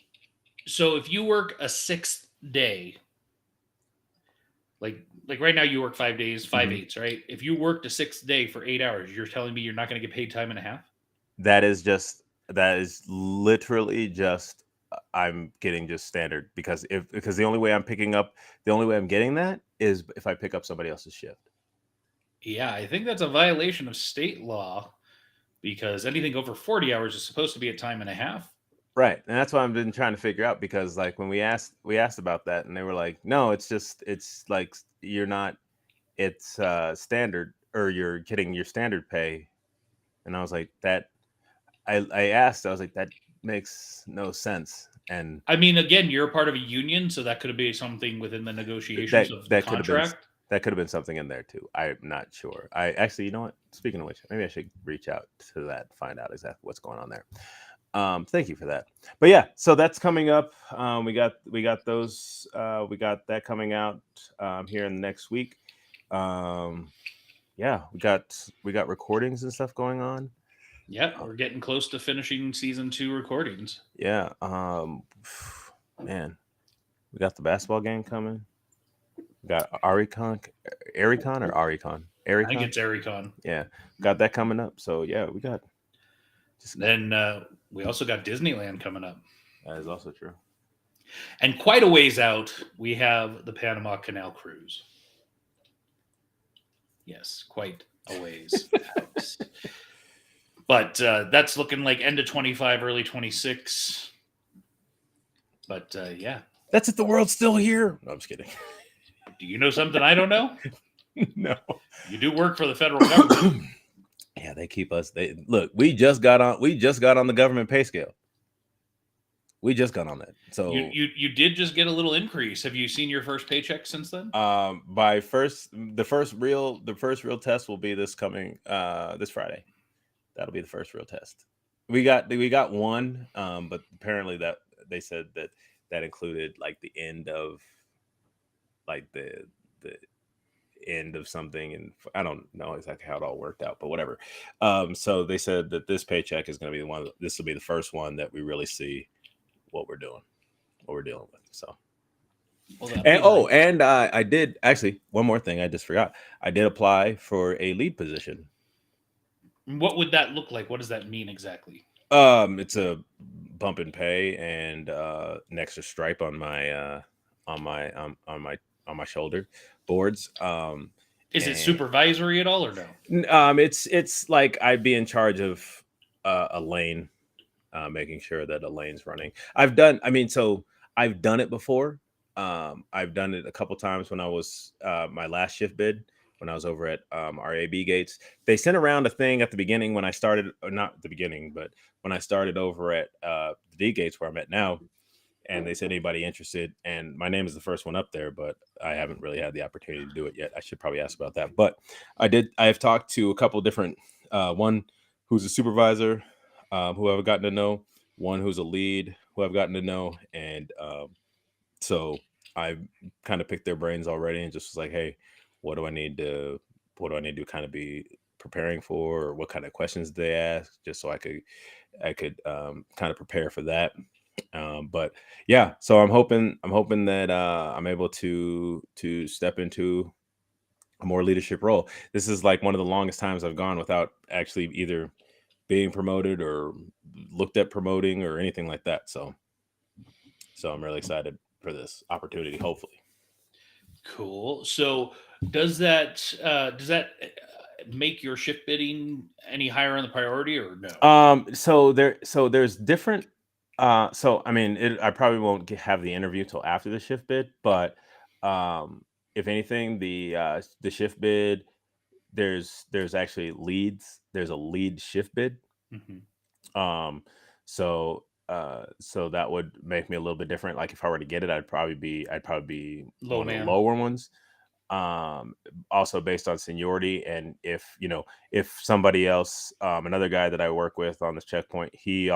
So if you work a sixth day, like right now you work 5 days, five Mhm. eights, right? If you worked a sixth day for 8 hours, you're telling me you're not going to get paid time and a half? That is literally just I'm getting just standard because the only way I'm getting that is if I pick up somebody else's shift. Yeah, I think that's a violation of state law because anything over 40 hours is supposed to be a time and a half. Right. And that's what I've been trying to figure out because like when we asked about that and they were like, "No, it's like you're not it's standard or you're getting your standard pay." And I was like, "That I asked, I was like, that makes no sense." And I mean, again, you're a part of a union, so that could be something within the negotiations that of the that could have been contract. that could have been something in there too. I'm not sure. I actually, you know what? Speaking of which, maybe I should reach out to that, find out exactly what's going on there. Thank you for that. But yeah, so that's coming up. We got those. We got that coming out here in the next week. Um, yeah, we got recordings and stuff going on. Yeah, Uh, we're getting close to finishing season 2 recordings. yeah, man, we got the basketball game coming. We got Aricon or Aricon, I think Aricon. it's Ericon. Yeah, got that coming up. So yeah, we got just Then we also got Disneyland coming up. that is also true. And quite a ways out, we have the Panama Canal cruise. Yes, quite a ways out. But that's looking like end of 25, early 26. But yeah, That's if the world's still here. No, I'm just kidding. do you know something I don't know? No. You do work for the federal government. Yeah, they keep us. They look. We just got on the government pay scale. We just got on that. You, So, you did just get a little increase. Have you seen your first paycheck since then? by the first real test will be this Friday. That'll be the first real test. We got one, but apparently that they said that included like the end of like the end of something, and I don't know exactly how it all worked out, but whatever. So they said that this paycheck is going to be the one. This will be the first one that we really see what we're doing, what we're dealing with. So, Well, that'll and be nice. I did actually one more thing I just forgot. I did apply for a lead position. What would that look like? What does that mean exactly? It's a bump in pay and an extra stripe on my on my on my shoulder boards. Is it And supervisory at all or no? it's like I'd be in charge of a lane, making sure that a lane's running. So I've done it before. I've done it a couple times when I was my last shift bid when I was over at our AB gates. They sent around a thing at the beginning when I started, or not at the beginning, but when I started over at the D gates where I'm at now, and they said anybody interested, and my name is the first one up there, but I haven't really had the opportunity to do it yet. I should probably ask about that, but I've talked to a couple different, one who's a supervisor, who I've gotten to know, one who's a lead who I've gotten to know, and so I kind of picked their brains already and just was like, hey, what do I need to what do I need to kind of be preparing for, or what kind of questions they ask, just so I could kind of prepare for that. But yeah, so I'm hoping that I'm able to step into a more leadership role. This is like one of the longest times I've gone without actually either being promoted or looked at promoting or anything like that. So I'm really excited for this opportunity. Hopefully, Cool. So does that make your shift bidding any higher on the priority, or no? So there's different. So I mean, I probably won't have the interview till after the shift bid, but um, if anything, the shift bid, there's actually leads. There's a lead shift bid. Hmm. Um, so that would make me a little bit different. Like if I were to get it, I'd probably be Low one of the man. lower ones. um Also based on seniority, and if somebody else, another guy that I work with on this checkpoint, he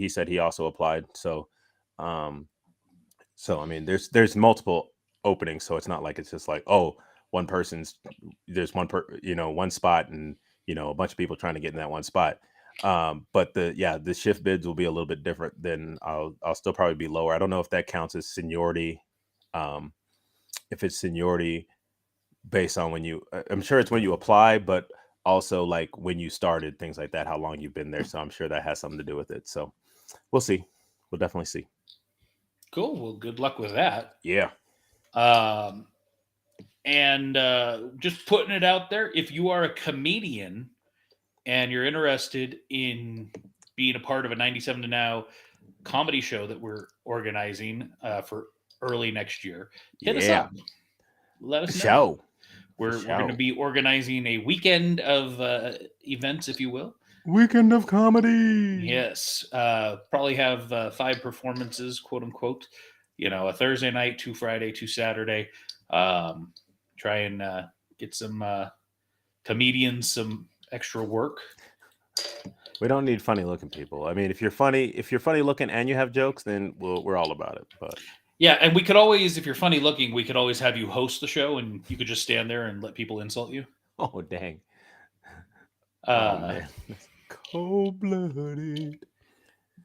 said he also applied. Um so I mean, there's multiple openings, so it's not like it's just like, oh, one person's there's one spot, and a bunch of people trying to get in that one spot. But the shift bids will be a little bit different. Then I'll still probably be lower. I don't know if that counts as seniority. um if it's seniority based on when I'm sure it's when you apply, but also like when you started, things like that, how long you've been there. So I'm sure that has something to do with it. So we'll see. We'll definitely see. Cool. Well, good luck with that. Yeah. Um, and just putting it out there, if you are a comedian and you're interested in being a part of a 97 to now comedy show that we're organizing for early next year, hit us Yeah. up. Let For us know. sure. For We're going to sure. be organizing a weekend of events, if you will. Weekend of comedy. Yes, probably have 5 performances, quote unquote. A Thursday night, 2 Friday, 2 Saturday. Um, Try and get some comedians some extra work. We don't need funny looking people. I mean, if you're funny looking and you have jokes, then we're all about it. But Yeah, and we could always, if you're funny looking, we could always have you host the show, and you could just stand there and let people insult you. oh dang. Oh Uh, man. Cold blooded.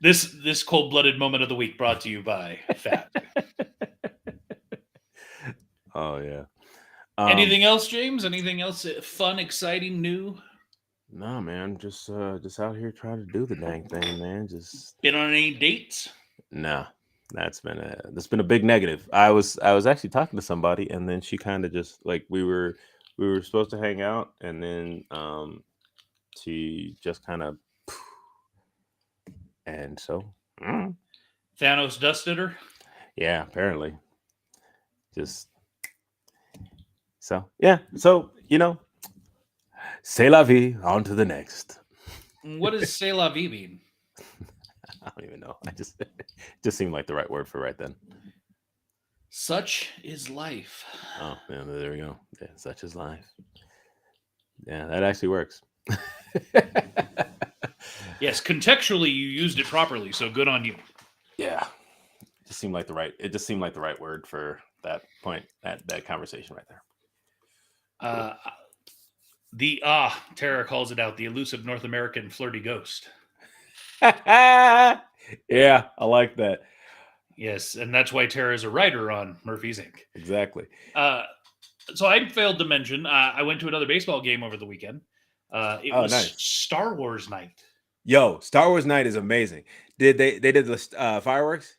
this cold blooded moment of the week brought to you by Fat. Oh yeah. Anything else, James? Anything else fun, exciting, new? No, man, just out here trying to do the dang thing, man. Just Been on any dates? nah. That's been a big negative. I was actually talking to somebody, and then she kind of just like we were supposed to hang out, and then she just kind of, and so Thanos dusted her. yeah, apparently. Just so yeah. So, c'est la vie, on to the next. What does "c'est la vie" mean? I don't even know. Just seemed like the right word for right then. Such is life. Oh, yeah, there we go. Yeah, such is life. Yeah, that actually works. Yes, contextually you used it properly, so good on you. Yeah, it just seemed like the right word for that point, that conversation right there. Cool. Uh, Tara calls it out, the elusive North American flirty ghost. Yeah, I like that. Yes, and that's why Tara is a writer on Murphy's Inc. Exactly. Uh, so I failed to mention, I went to another baseball game over the weekend. It Oh, was nice. Star Wars night. Yo, Star Wars night is amazing. They did the fireworks?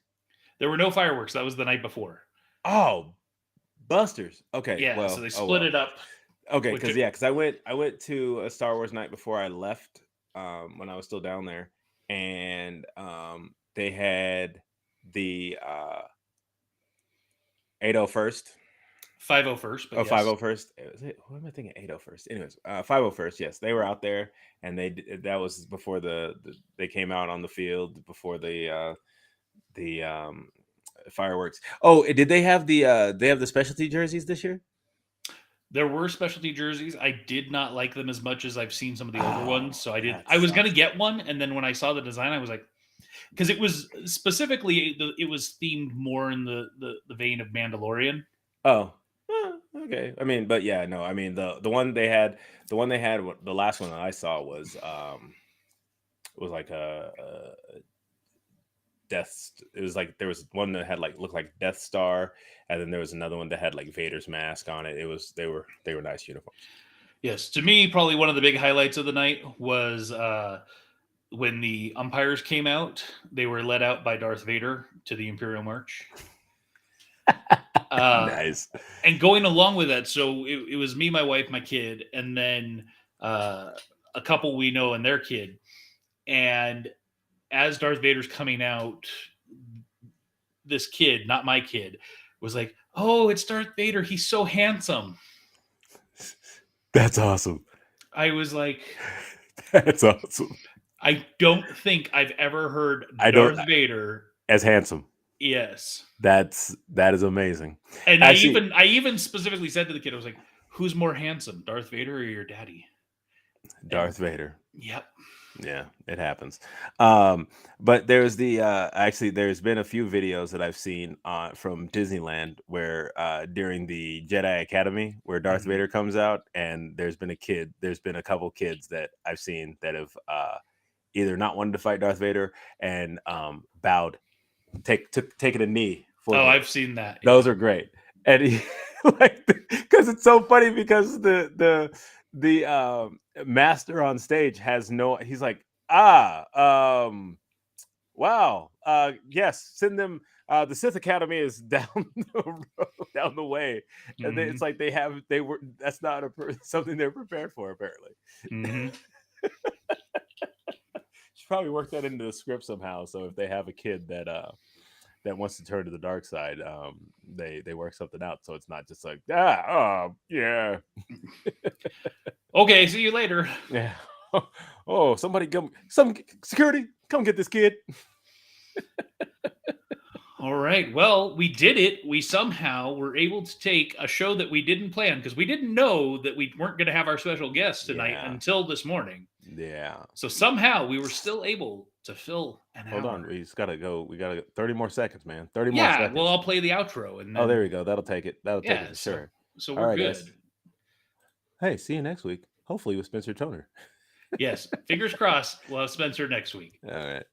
There were no fireworks. That was the night before. Oh, busters. Okay, Yeah, so well, they oh split well. it up. Okay, Which because I went to a Star Wars night before I left, when I was still down there, and they had the 801st. 501st, but Oh, yes. 501st. What am I thinking? 801st. Anyways, 501st. Yes, they were out there, and that was before they came out on the field before the fireworks. Oh, did they have the specialty jerseys this year? There were specialty jerseys. I did not like them as much as I've seen some of the older ones. Oh, So I did. that I was gonna sucks. get one, and then when I saw the design, I was like, because it was specifically it was themed more in the vein of Mandalorian. Oh, okay. I mean, but yeah, no. I mean, the one they had, the last one that I saw was like a death. It was like there was one that had like looked like Death Star, and then there was another one that had like Vader's mask on it. They were nice uniforms. Yes, to me, probably one of the big highlights of the night was when the umpires came out. They were led out by Darth Vader to the Imperial March. Uh, Nice. and going along with that, so it was me, my wife, my kid, and then uh, a couple we know and their kid. And as Darth Vader's coming out, this kid, not my kid, was like, "Oh, it's Darth Vader. He's so handsome." That's awesome. I was like, That's awesome. I don't think I've ever heard I don't Darth Vader. as handsome. Yes. That is amazing. And Actually, I even specifically said to the kid, I was like, "Who's more handsome, Darth Vader or your daddy?" And Darth Vader. yep. Yeah, it happens. But there's the actually there's been a few videos that I've seen from Disneyland where during the Jedi Academy where Darth Mhm. Vader comes out, and there's been a couple kids that I've seen that have either not wanted to fight Darth Vader and bowed, taken a knee for Oh, him. I've seen that. Yeah. Those are great. And he, like, because it's so funny because the master on stage has no, he's like, wow, yes, send them, the Sith Academy is down the road, down the way. And it's Mhm. like they were, that's not something they're prepared for, apparently. Mhm. Should probably work that into the script somehow, so if they have a kid that wants to turn to the dark side, they work something out so it's not just like, yeah, Okay, see you later. yeah. Oh, somebody come, some security, come get this kid. All right. Well, we did it. We somehow were able to take a show that we didn't plan because we didn't know that we weren't going to have our special guest tonight Yeah, until this morning. yeah. So somehow we were still able to fill an Hold on, hour. we just gotta go. We gotta 30 more seconds, man. 30 more Yeah. Well, seconds. I'll play the outro and Oh, there then, we go. That'll take it yeah. for So, sure. so All we're right, guys. good. Hey, see you next week. Hopefully with Spencer Toner. Yes. Fingers crossed. We'll have Spencer next week. All right.